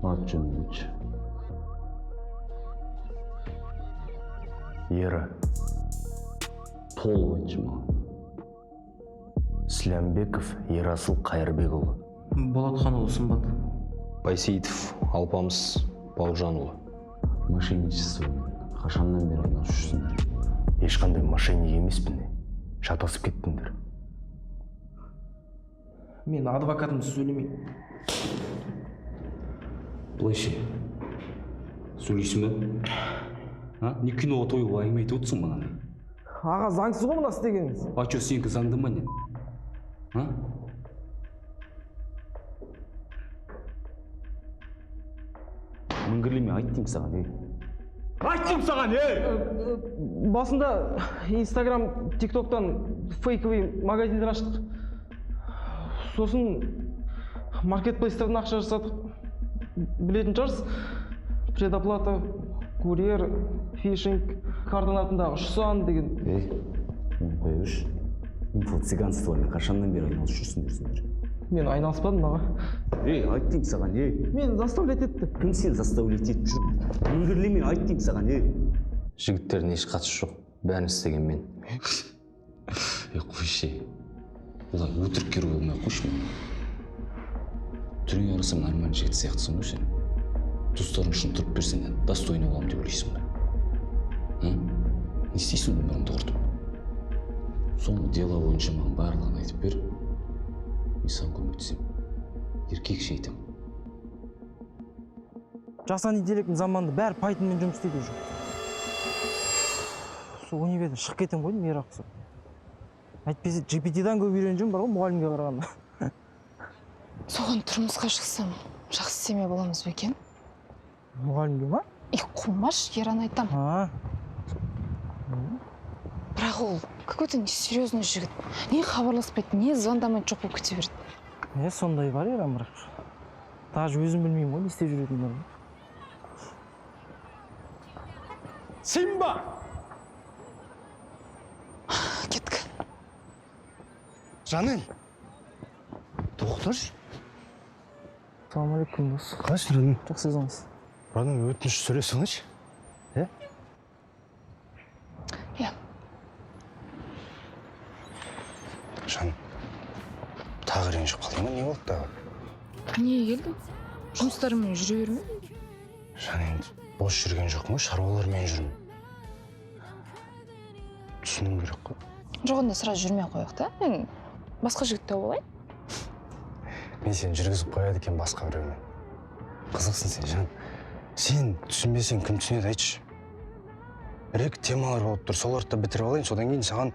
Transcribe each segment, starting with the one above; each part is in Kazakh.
Ат жөніңізші. Ері. Толық айтшы маған. Слямбеков Ерасыл Қайырбекұлы. Болатханұлы Сымбат. Байсейітов Алпамыс Бауыржанұлы. Мошенничествомен қашаннан бері айналысып жүрсіңдер? Ешқандай мошенник емеспін. Шатасып кеттіңдер. Мен адвокатымды сөйлемеймін. Былайша сөйлейсің бе? Не киноға тойға әңгіме айтып отырсың маған? Аға, заңсыз ғой мына істегеніңіз. А че, сенікі заңды ма не? Міңгірлеме, айттым саған, Айттым саған, Басында Инстаграм, ТикТоктан фейковый магазиндер аштық. Сосын маркетплейстерден ақша жасадық. Білетін шығарсыз, предоплата, курьер, фишинг, координатындағы ұшсан деген. Қой өш. Инфо-цыганствомен қашаннан бері айналысып жүрсіңдер? Мен айналыспадым аға. Айттым саған, Мен заставлять етті. Кім сен заставлять етіп жүр? Міңгірлеме, айттым саған, Жігіттердің еш қатысы жоқ. Бәрін істеген мен. Қойшы. Олай өтіріккер болмай қойшы мен. Түріңе қарасам нормальный жігіт сияқтысың ғой сен. Достарың үшін тұрып берсең, достойны боламын деп ойлайсың ба? Не істейсің өміріңді құртып? Соңғы дела бойынша маған барлығын айтып бер. Мен саған көмектесем. Еркекше айтам. Жасанды интеллекттің заманында бәрі Pythonмен жұмыс істейді уже. Сол универден шығып кетем ғой, мейір ақысы. Әйтпесе GPT-дан көп үйреніп бар ғой, мұғалімге қарағанда. Соған тұрмысқа шықсам, жақсы семья боламыз ба екен? Мұғалімге ма? Қумаш, еран айтам. Бірақ ол какой-то несерьезный жігіт. Не хабарласпайды, не звондамайды, жоқ болып кете береді. Сондай бар еран бірақ. Даже өзім білмеймін ғой, не істеп жүретінін. Симба! Кеттік. Жанель, тоқташы. Ассалаумағалейкум дос. Қалайсың, Радым? Жақсы өзіңіз. Радым, өтініш сөйлей салайыншы. Иә. Жан, тағы ренжіп қалдың ба? Не болды тағы? Неге келдің? Жұмыстарымен жүре берме? Жан, енді бос жүрген жоқпын ғой, шаруалармен жүрмін. Түсінуім керек қой. Жоқ, онда сразу жүрмей қояйық та. Мен басқа жігіт тауып алайын. Мен сені жүргізіп қояды екен басқа біреумен. Қызықсың сен, Жан. Сен түсінбесең кім түсінеді, айтшы. Бір-екі темалар болып тұр, соларды да бітіріп алайын, содан кейін саған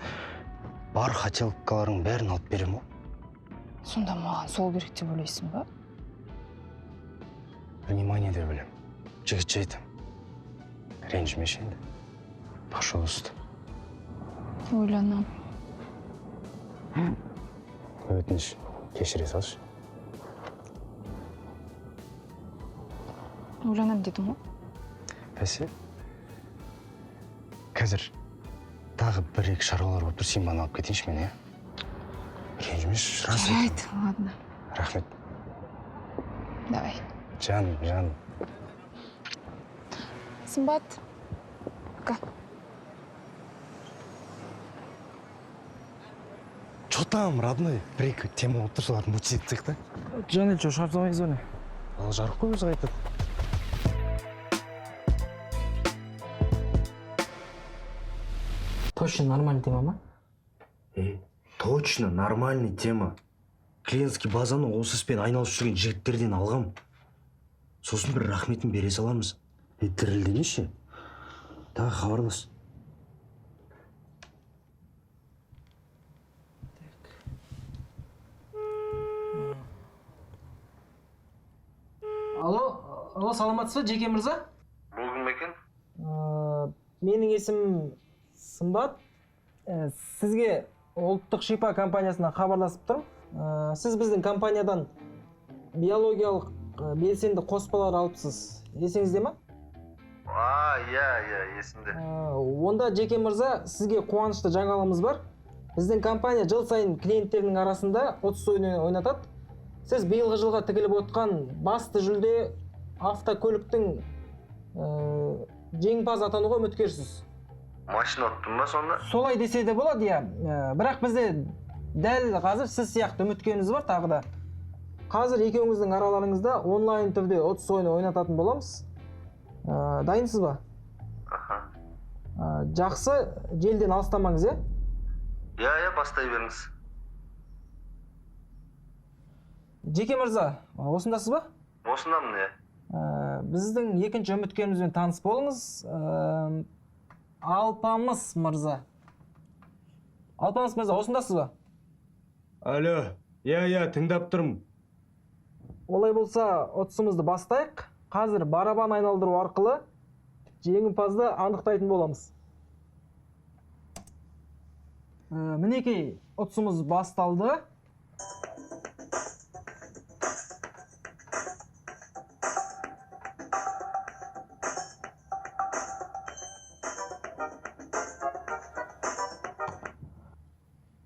бар хотелкаларың бәрін алып берем ғой. Сонда маған сол керек деп ойлайсың ба? Внимание деп білем. Жігітше айтам. Ренжімеші енді. Пожалуйста. Ойланам. Өтініш кешіре салшы. Ойланам дедім ғой. Бәсе, қазір тағы бір-екі шаруалар болып тұр, сен баны алып кетейінші мен, Ренжімеш, рас айтам. Айт, ладно. Рахмет. Давай. Жан. Сымбат. Пока. Что там, родной? Бір-екі тема болып тұр, соларды мучить етсек та? Жанель, что, шарфламай звони. Ал жарық қой өзі айтады. Точно нормальный тема ма? Точно нормальный тема. Клиентский базаны осы іспен айналысып жүрген жігіттерден алғам. Сосын бір рахметін бере саламыз. Тірілдемеші. Тағы хабарлас. Алло, саламатсыз ба, Жеке мырза? Бұл кім екен? Менің есімім Сымбат. Сізге Ұлттық шипа компаниясынан хабарласып тұрмын. Сіз біздің компаниядан биологиялық белсенді қоспалар алыпсыз. Есіңізде ма? Иә, есімде. Онда Жеке мырза, сізге қуанышты жаңалығымыз бар. Біздің компания жыл сайын клиенттерінің арасында 30 ойын ойнатады. Сіз биылғы жылға тігіліп отқан басты жүлде автокөліктің жеңімпаз атануға үміткерсіз. Машина ұттың ба сонда? Солай десе де болады, иә. Бірақ бізде дәл қазір сіз сияқты үміткеріміз бар тағы да. Қазір екеуіңіздің араларыңызда онлайн түрде 30 ойын ойнататын боламыз. Дайынсыз ба? Жақсы, желден алыстамаңыз, иә? Иә, бастай беріңіз. Жеке мырза, осындасыз ба? Осындамын, иә. Біздің екінші үміткерімізбен таныс болыңыз. Алпамыс мырза. Алпамыс мырза, осындасыз ба? Алло, иә, тыңдап тұрмын. Олай болса, 30-ымызды бастайық. Қазір барабан айналдыру арқылы жеңімпазды анықтайтын боламыз. Мінекей, 30-ымыз басталды.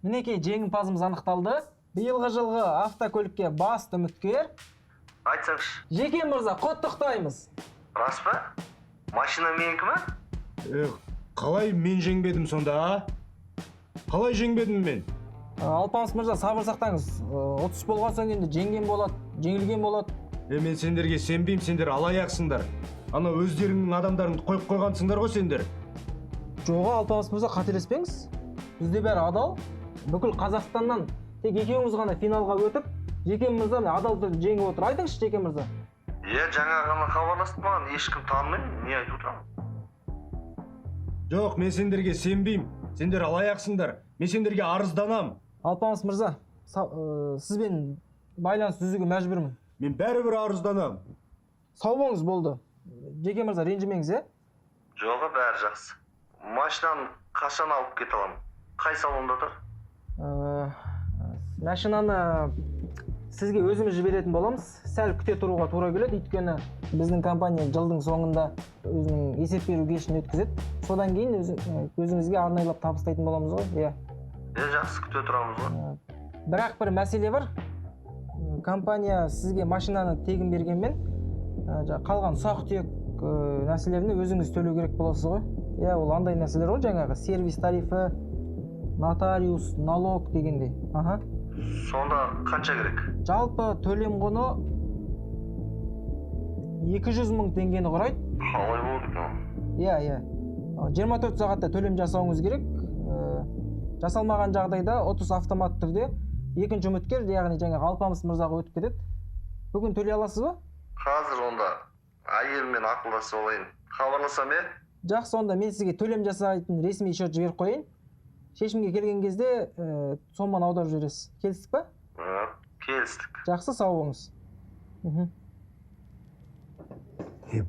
Мінекей, жеңімпазымыз анықталды. Биылғы жылғы автокөлікке басты үміткер. Айтсаңшы. Жеке мырза, құттықтаймыз. Рас па? Машина менікі ма? Қалай мен жеңбедім сонда, а? Қалай жеңбедім мен? Алпамыс мырза, сабыр сақтаңыз. 30 болған соң енді жеңген болады, жеңілген болады. Мен сендерге сенбеймін, сендер алаяқсыңдар. Ана өздеріңнің адамдарын қойып қойғансыңдар ғой сендер. Жоға, Алпамыс мырза, қателеспеңіз. Бізде бәрі адал. Бүкіл Қазақстаннан тек екеуіңіз ғана финалға өтіп, Жеке мырза адал түрде жеңіп отыр. Айтыңызшы, Жеке мырза. Иә, жаңа ғана хабарласты маған, ешкім танымаймын, не айтып отырамын? Жоқ, мен сендерге сенбеймін. Сендер алаяқсыңдар. Мен сендерге арызданам. Алпамыс мырза, сізбен байланыс үзуге мәжбүрмін. Мен бәрібір арызданам. Сау болыңыз, болды. Жеке мырза, ренжімеңіз, е? Жоға, бәрі жақсы. Машинаны қашан алып кете аламын? Қай салонда тұр? Машинаны сізге өзіміз жіберетін боламыз. Сәл күте тұруға тура келеді, өйткені біздің компания жылдың соңында өзінің есеп беру кешін өткізеді. Содан кейін өзіңізге арнайлап табыстайтын боламыз ғой, иә. Жақсы, күте тұрамыз ғой. Бірақ бір мәселе бар. Компания сізге машинаны тегін бергенмен, қалған ұсақ-түйек нәрселеріне өзіңіз төлеу керек боласыз ғой. Иә, ол андай нәрселер ғой, жаңағы сервис тарифі, нотариус, налог дегендей. Сонда қанша керек? Жалпы төлем құны 200 000 теңгені құрайды. Қалай болды? Иә. 24 сағатта төлем жасауыңыз керек. Жасалмаған жағдайда 30 автомат түрде екінші үміткер, яғни жаңағы Алпамыс мырзаға өтіп кетеді. Бүгін төлей аласыз ба? Қазір онда әйелмен ақылдасып алайын. Хабарласам, е? Жақсы, онда мен сізге төлем жасайтын ресми счет жіберіп қойын. Шешімге келген кезде соманы аударып жібересіз. Келістік па? Келістік. Жақсы, сау болыңыз.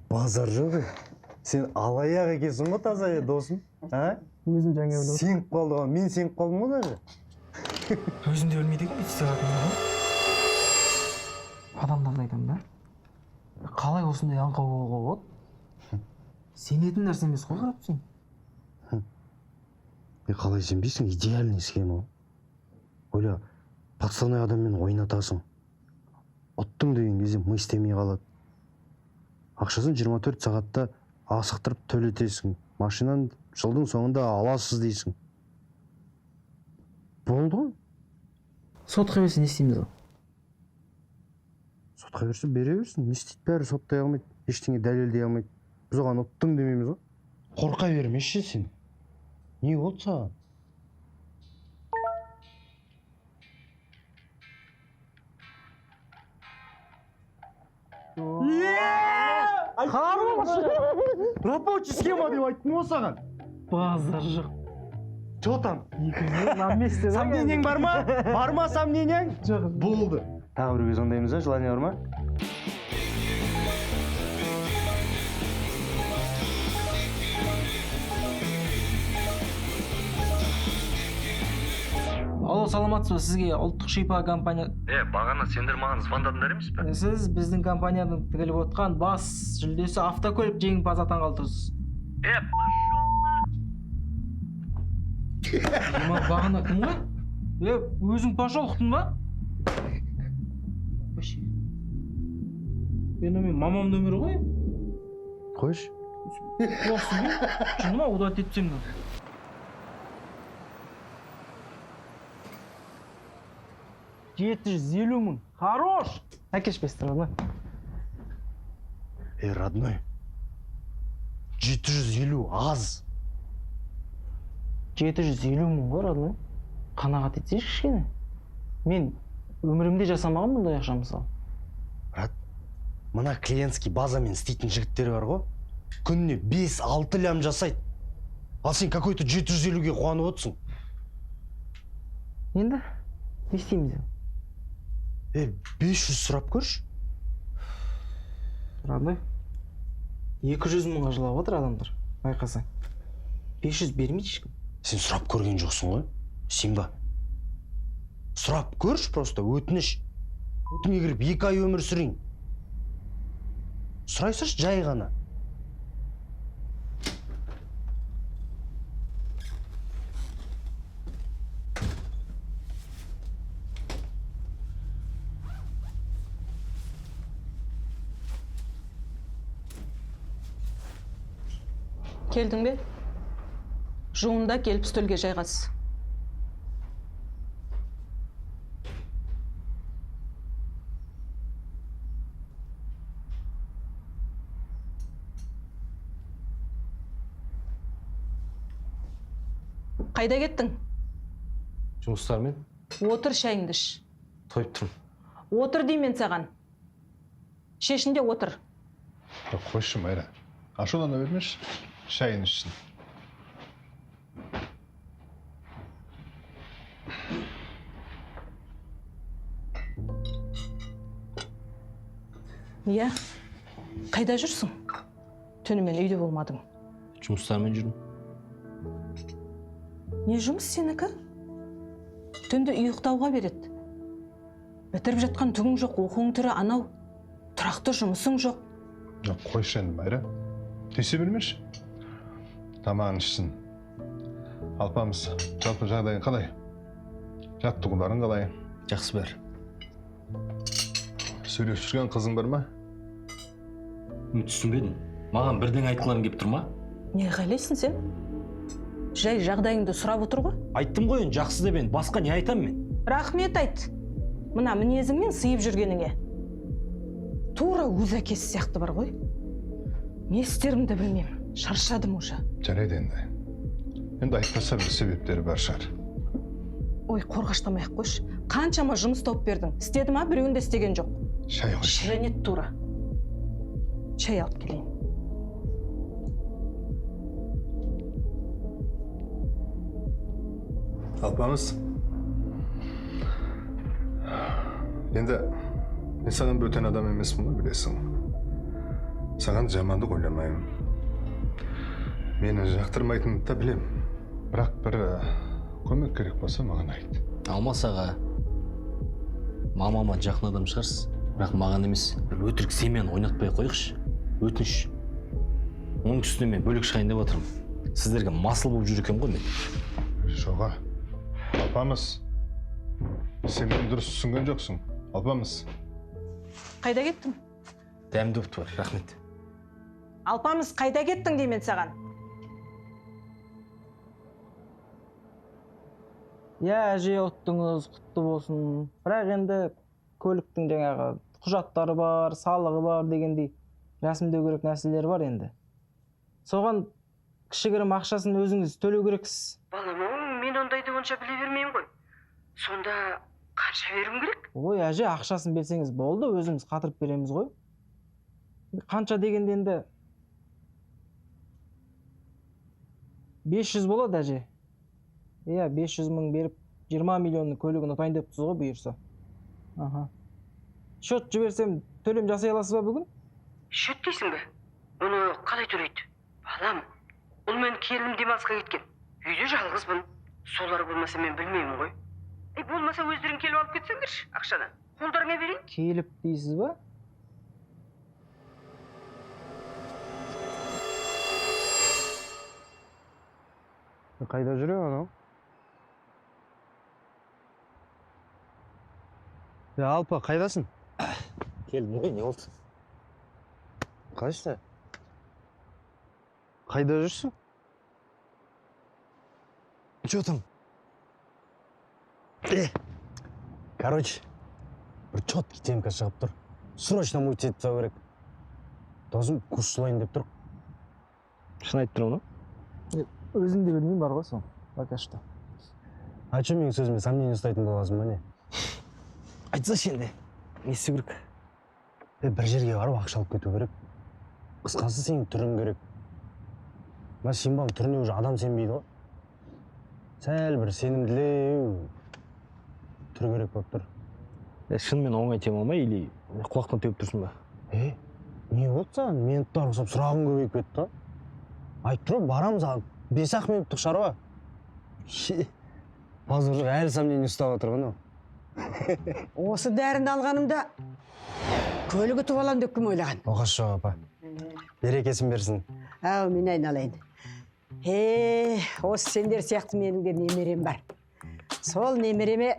Базар жоқ. Сен алаяқ екенсің ғой таза досым. Өзім жаңа білдім. Сеніп қалды ғой, мен сеніп қалдым ғой даже. Өзім де білмейді екен, істеп жатырмын. Адамдарды айтамын да. Қалай осындай аңқау болуға болады? Сенетін нәрсе емес қой, қарап сен. Қалай сенбейсің? Идеальный схема. Ойла, подставной адаммен ойнатасың. Ұттың деген кезде мы істемей қалады. Ақшасын 24 сағатта асықтырып төлетесің. Машинаны жылдың соңында аласыз дейсің. Болды ғой? Сотқа берсе не істейміз ғой? Сотқа берсе бере берсін. Не істейді? Бәрі соттай алмайды. Ештеңе дәлелдей алмайды. Біз оған ұттың демейміз ғой. Қорқа бермеші сен. Не болды саған? Рабочий схема деп айттым ғой саған. Базар жоқ. Че там? На месте. Сомнениең бар ма? Бар ма сомнениең? Жоқ. Болды. Тағы біреуге звондаймыз ба? Желание бар ма? саламатсыз ба? Сізге ұлттық шипа компания... бағана сендер маған звондадыңдар емес пе? Сіз біздің компаниядан тігіліп отқан бас жүлдесі автокөлік жеңімпазы атанғалы тұрсыз. Бағана кім ғой? Өзің пошел ұқтың ба? Мен мамам нөмірі ғой? қойшы. Шыны ма, удалить етсем де. $750 000. Хорош! Әкеш бес тұрады. Родной, 750 аз. 750 000 ғой, родной. Қанағат етсейші кішкене. Мен өмірімде жасамаған мұндай ақша мысалы. Брат, мына клиентский базамен істейтін жігіттер бар ғой. Күніне 5-6 лям жасайды. Ал сен какой-то 750-ге қуанып отырсың. Енді не істейміз? 500 сұрап көрші. Родной, 200 000-ға жылап отыр адамдар. Байқасаң. 500 бермейді ешкім. Сен сұрап көрген жоқсың ғой. Сен ба? Сұрап көрші просто, өтініш. Өтіне кіріп 2 ай өмір сүрейін. Сұрайсыршы жай ғана. Келдің бе? Жуында келіп стөлге жайғас. Қайда кеттің? Жұмыстармен Отыр, шайыңды іш. тойып тұрмын. Отыр деймен саған. Шешінде отыр. Қойшы Майра. Ашулана бермеш, шайын ішсін. Иә, қайда жүрсің? Түнімен үйде болмадың. Жұмыстармен жүрдім. Не жұмыс сенікі? Түнді ұйықтауға береді. Бітіріп жатқан түгің жоқ, оқуың түрі анау. Тұрақты жұмысың жоқ. Қойшы енді Майра. Түйсе бермеш. Тамағын ішсін. Алпамыз, жалпы жағдайың қалай? Жаттығуларың қалай? Жақсы бәрі. Сөйлеп жүрген қызың бар ма? Түсінбедім. Маған бірден айтқыларың келіп тұр ма? Не қалайсың сен? Жай жағдайыңды сұрап отыр ғой. Айттым ғой, жақсы деп енді. Басқа не айтам мен? Рахмет айт. Мына мінезіңмен сыйып жүргеніңе. Тура өз әкесі сияқты бар ғой. Не істерімді білмеймін. Шаршадым уже. Жарайды енді. Енді айтпаса бір себептері бар шығар. Ой, қорғаштамай-ақ қойшы. Қаншама жұмыс тауып бердің. Істеді ма? Біреуін де істеген жоқ. Шай қойшы. Шіренет тура. Шай алып келейін. Алпамыз. Енді мен саған бөтен адам емеспін ғой, білесің. Саған жамандық ойламаймын. Мені жақтырмайтынды да білем. Бірақ бір көмек керек болса маған айт. Алмас аға. Мамама жақын адам шығарсыз. Бірақ маған емес. Бір өтірік семьяны ойнатпай қойықшы. Өтініш. Оның үстіне мен бөлек шығайын деп отырмын. Сіздерге масыл болып жүр екен ғой мен. Жоға. Алпамыз. Сен мені дұрыс түсінген жоқсың. Алпамыз. Қайда кеттің? Дәмді өпті бар, рахмет. Алпамыз, қайда кеттің деймен саған? Иә, әже ұттыңыз, құтты болсын. Бірақ енді көліктің жаңағы құжаттары бар, салығы бар дегендей рәсімдеу керек нәрселер бар енді. Соған кішігірім ақшасын өзіңіз төлеу керексіз. Балам, мен ондайды онша біле бермеймін ғой. Сонда қанша беруім керек? Ой, әже, ақшасын берсеңіз болды, өзіміз қатырып береміз ғой. Қанша дегенде енді 500 болады, әже. Иә, 500 000 беріп, 20 миллионның көлігін ұтайын деп тұрсыз ғой, бұйырса. Аха. Шот жіберсем, төлем жасай аласыз ба бүгін? Шөт дейсің бе? Оны қалай төлейді? Балам, ол мен келінім демалысқа кеткен. Үйде жалғызбын. Солар болмаса мен білмеймін ғой. болмаса өздерің келіп алып кетсеңдерші ақшаны. Қолдарыңа берейін. Келіп дейсіз ба? Қайда жүре анау? Алпа, қайдасың? келдім ғой, не болды? Қайсы? Қайда жүрсің? Че там? Короче, бір четкий темка шығып тұр. Срочно мульти етіп тастау керек. Досым курс сылайын деп тұр. Шын айтып тұрмын, Өзің де білмеймін бар ғой сол. Пока что. А че менің сөзіме сомнение ұстайтын боласың ба не? айтсашы енді, не істеу керек? Бір жерге барып ақша алып кету керек. Қысқасы сенің түрің керек. Мына Симбаның түріне уже адам сенбейді ғой. Сәл бір сенімділеу түр керек болып тұр. Шынымен оңай тема ма, или құлақтан теуіп тұрсың ба? Не болды саған? Минуттар ұқсап сұрағың көбейіп кетті. Айтып тұр, барамыз, 5-ақ минуттық шаруа. Базар әлі сомнение ұстап отыр ғой. Осы дәрінді алғанымда көлік ұтып аламын деп кім ойлаған? Оғаш жоқ апа. Берекесін берсін. Ау, мен айналайын. Осы сендер сияқты менің де немерем бар. Сол немереме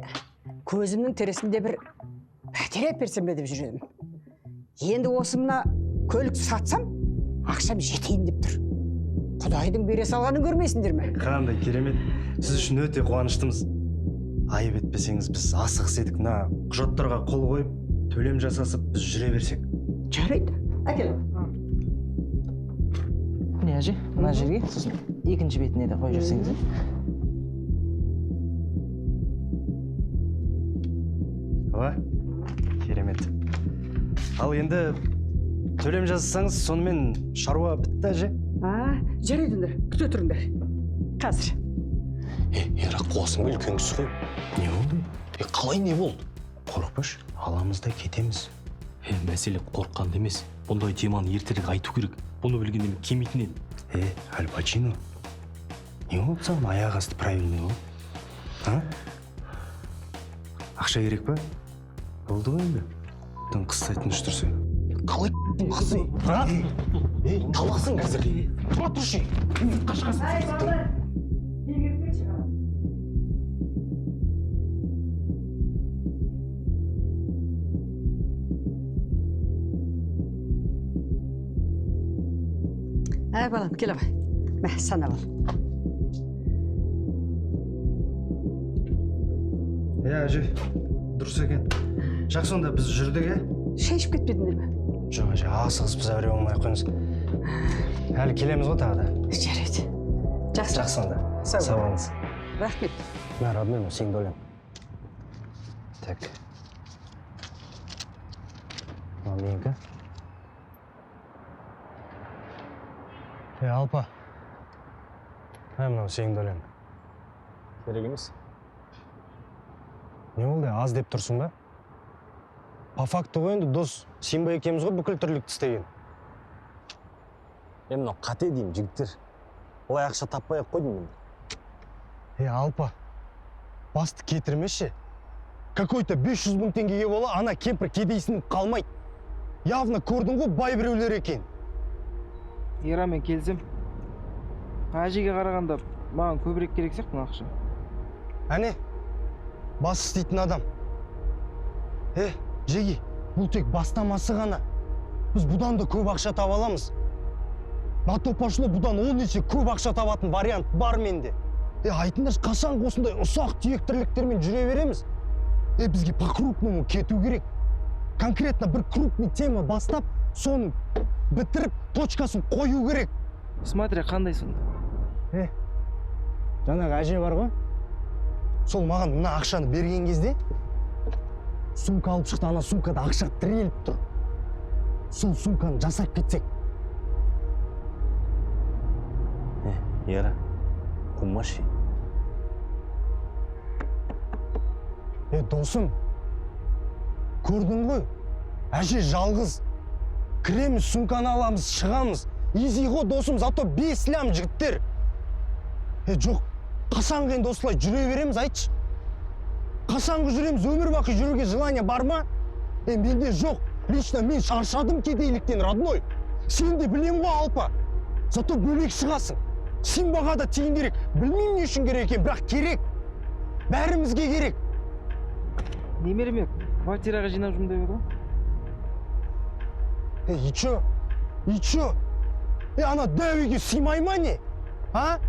көзімнің тересінде бір пәтер берсем бе деп жүредім. Енді осы мына көлікті сатсам, ақшам жетейін деп тұр. Құдайдың бере салғанын көрмейсіңдер ме? Қандай керемет. Сіз үшін өте қуаныштымыз. Айып етпесеңіз, біз асығыс едік. Мына құжаттарға қол қойып, төлем жасасып, біз жүре берсек. Жарайды. Әкел. Не әже, мына жерге, сосын екінші бетіне де қойып жүрсеңіз. Ала, керемет. Ал енді төлем жасасаңыз, сонымен шаруа бітті әже. Жарайдыңдар, күте тұрыңдар. Қазір. Ера, қуасың ба, үлкен кісі ғой. Не болды? Қалай не болды? Қорықпаш, аламыз да кетеміз. Мәселе қорыққанды емес. Бұндай теманы ертерек айту керек. Бұны білгенде мен кемейтін едім. Аль Пачино. Не болды саған аяқ асты правильный ғой? Ақша керек па? Болды ғой енді. Тың қыстай тыныш тұрсың. Қалай қысы? Талақсың қазір. Тұра тұршы. Қашқасын. Балам, кел абай. Мә, санап ал. Әже, дұрыс екен. Жақсы, онда біз жүрдік, Шай ішіп кетпедіңдер ме? Жоқ, әже, асығыс әуре болмай қойыңыз. Әлі келеміз ғой тағы да. Жарайды. Жақсы онда. Сау болыңыз. Рахмет. Мә, родной, сен де ойлан. Так. Мынау менікі. Алпа. Мынау сен де ойлан. Керек емес. Не болды, аз деп тұрсың ба? По факту ғой енді дос, Симба екеміз ғой бүкіл тірлікті істеген. Мынау қате деймін, жігіттер. Олай ақша таппай-ақ қойдым мен. Алпа, басты кетірмеші. Какой-то 500 000 теңгеге бола, ана кемпір кедейсініп қалмайды. Явно көрдің ғой бай біреулер екен. Ерамен келсем, әжеге қарағанда маған көбірек керек сияқты ақша. Әне, бас істейтін адам. Жеги, бұл тек бастамасы ғана. Біз бұдан да көп ақша таба аламыз. На то пошло, бұдан 10 есе көп ақша табатын вариант бар менде. Айтыңдаршы, қашан осындай ұсақ түйек тірліктермен жүре береміз? Бізге по-крупному кету керек. Конкретно бір крупный тема бастап, соны бітіріп, точкасын қою керек. Смотря қандай сонда. Жаңағы әже бар ғой? Сол маған мына ақшаны берген кезде, сумка алып шықты, ана сумкада ақша тіреліп тұр. Сол сумканы жасап кетсек. Ера, қумаши. Досым, көрдің ғой? Әже жалғыз. Кіреміз, сумканы аламыз, шығамыз. Изи ғой досым, зато 5 лям жігіттер. Жоқ, қашан енді осылай жүре береміз, айтшы. Қашанғы жүреміз, өмір бақи жүруге желание бар ма? Менде жоқ. Лично мен шаршадым кедейліктен, родной. Сен де білем ғой, Алпа. Зато бөлек шығасың. Симбаға да тиын керек. Білмеймін не үшін керек екен, бірақ керек. Бәрімізге керек. немереме квартираға жинап жүрмін деп еді ғой. И чё? И чё? Ана дәуеге сыймай ма не? А?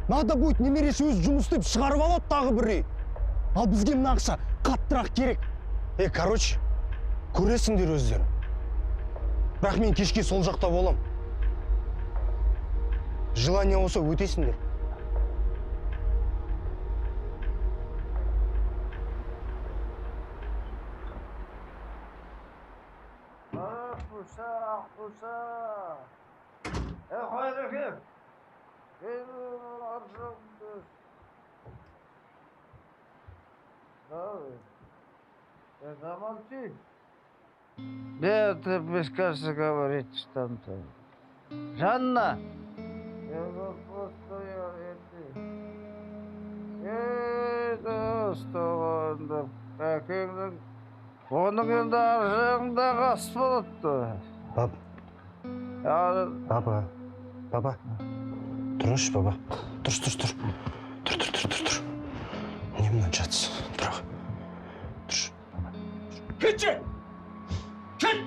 Надо будет немересі өз жұмыс істеп шығарып алады тағы бір үй. Ал бізге мына ақша қаттырақ керек. Короче, көресіңдер өздері. Бірақ мен кешке сол жақта болам. Желание болса өтесіңдер. Да, ты без кажется говорить что-то. Жанна! Достығында, әкеңнің, оның енді аржағында қас болыпты. Баба. Тұрыш, баба. Тұр. Не мына жатсыз? Тұрақ. Тұрыш, баба. Кетші! Кет!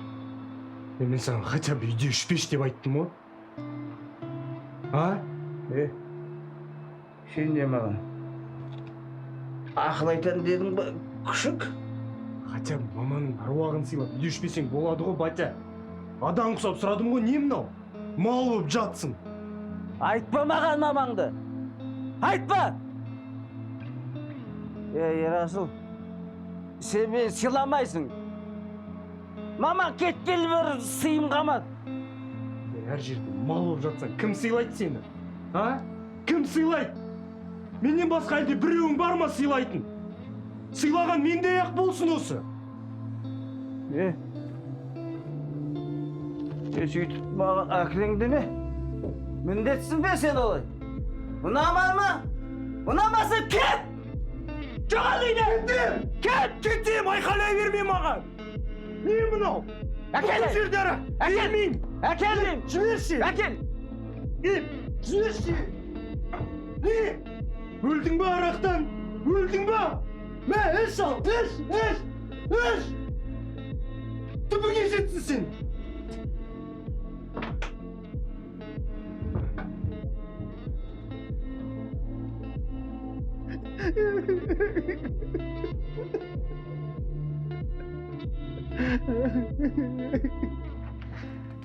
Мен саған хотя бы үйде үшпеш деп айттым ғой. А? Сен не маған? Ақыл айтан дедің ба, күшік? Хотя бы маманың аруағын сыйлап үйде үшпесең болады ғой, батя. Адам құсап сұрадым ғой, не мынау? Мал болып жатсың. Айтпа маған мамаңды. Айтпа! Ерасыл, сен мені сыйламайсың. Мамаң кеткелі бір сыйым қамады. Әр жерде мал болып жатсаң, кім сыйлайды сені? А? Кім сыйлайды? Менен басқа әлде біреуің бар ма сыйлайтын? Сыйлаған мендей ақ болсын осы. Сөйтіп маған әкірің деме. Міндетсің бе сен олай? Ұнамай ма? Ұнамаса кет! Жоғал үйден! Кетем! Айқайлай берме маған! Не мынау? Әкел! Бермеймін! Әкел! Жіберші! Әкел! Жіберші! Не? Өлдің ба арақтан? Өлдің ба? Мә, іш ал! Іш! Түбіге жетсін сен!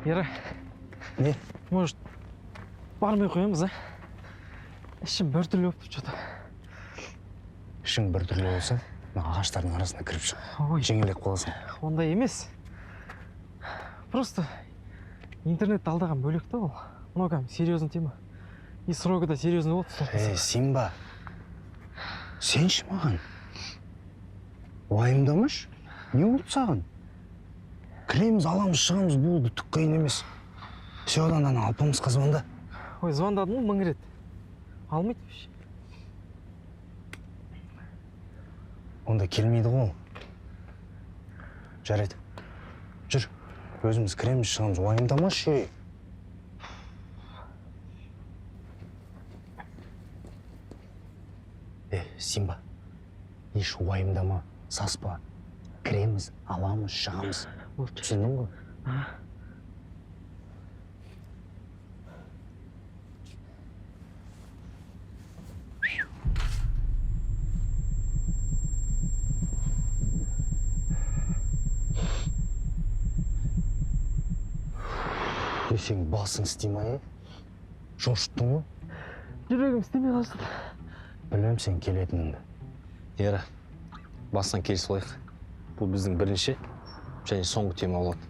Ера. Не? Может, бармай қоямыз, а? Ішім біртүрлі болып что-то. Ішің біртүрлі болса, ағаштардың арасына кіріп шық. Ой. Жеңілек боласың. Ондай емес. Просто интернетті алдаған бөлек та ол. Мынау кәдімгі серьезный тема. И срогі да серьезный болды. Симба. Сенші маған? Уайымдамаш? Не болды саған? Кіреміз, аламыз, шығамыз, болды, түк қиын емес. Все, одан Алпамысқа звонда. Ой, звондадым ғой 1000 рет. Алмайды вообще. Онда келмейді ғой. Жарайды. Жүр, өзіміз кіреміз, шығамыз, уайымдамашы. Симба, еш уайымдама, саспа. Кіреміз, аламыз, шығамыз. Түсіндің ғой? Сен басың істемей, жоштың ғой? Жүрегім істемей қалсын. Білмем сен келетініңді. Ера, бастан келісіп алайық. Бұл біздің бірінші және соңғы тема болады.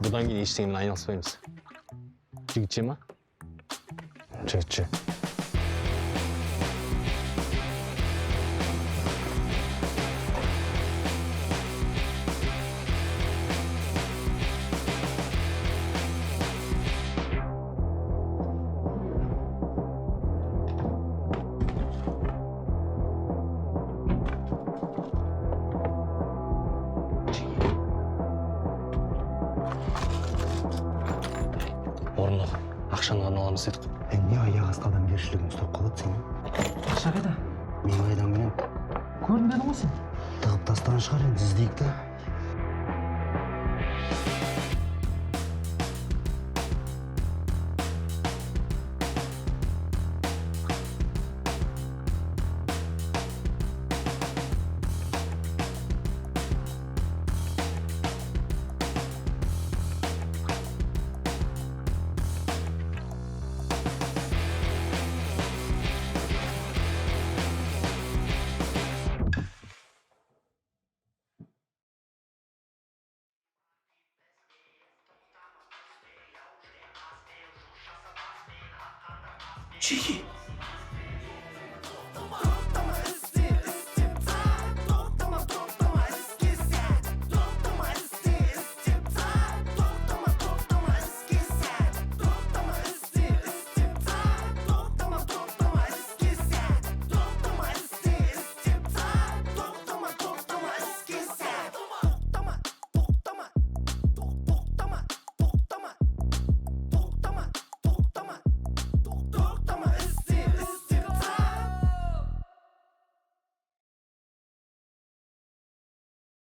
Бұдан кейін ештеңемен айналыспаймыз. Жігітше ма? Жігітше. орнына қой. Ақшаны ғана аламыз дедік қой. Не аяқ асты адамгершілігің ұстап қалады сенің? ақша қайда? Менің айдан менен Көрінбедің ғой сен. тығып тастаған шығар, енді іздейік та. Чеки.